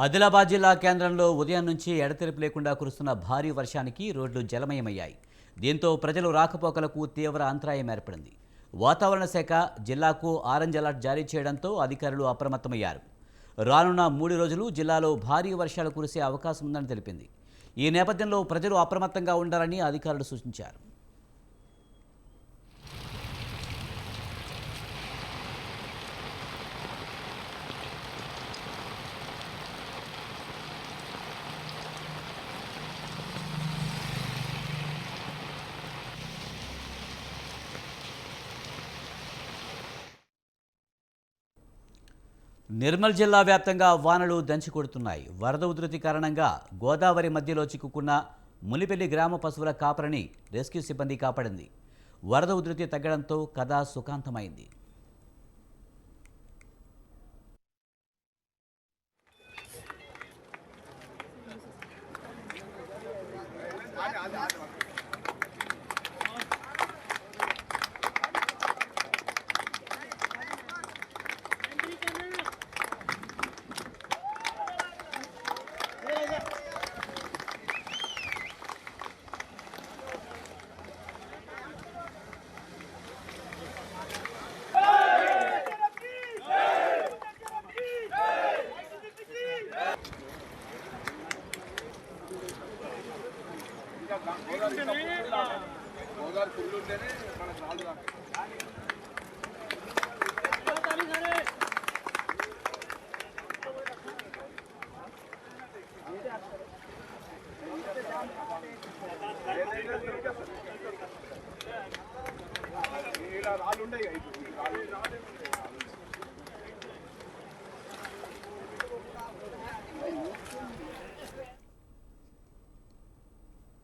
ఆదిలాబాద్ జిల్లా కేంద్రంలో ఉదయం నుంచి ఎడతెరిపి లేకుండా కురుస్తున్న భారీ వర్షానికి రోడ్లు జలమయమయ్యాయి. దీంతో ప్రజలు రాకపోకలకు తీవ్ర అంతరాయం ఏర్పడింది. వాతావరణ శాఖ జిల్లాకు ఆరెంజ్ అలర్ట్ జారీ చేయడంతో అధికారులు అప్రమత్తమయ్యారు. రానున్న 3 రోజులు జిల్లాలో భారీ వర్షాలు కురిసే అవకాశం ఉందని తెలిపింది. ఈ నేపథ్యంలో ప్రజలు అప్రమత్తంగా ఉండాలని అధికారులు సూచించారు. నిర్మల్ జిల్లా వ్యాప్తంగా వానలు దంచికొడుతున్నాయి. వరద ఉధృతి కారణంగా గోదావరి మధ్యలో చిక్కుకున్న మునిపెల్లి గ్రామ పశువుల కాపరిని రెస్క్యూ సిబ్బంది కాపాడింది. వరద ఉధృతి తగ్గడంతో కథ సుఖాంతమైంది. గోదావరి ఫుల్ ఉంటేనే మనకు రాదు.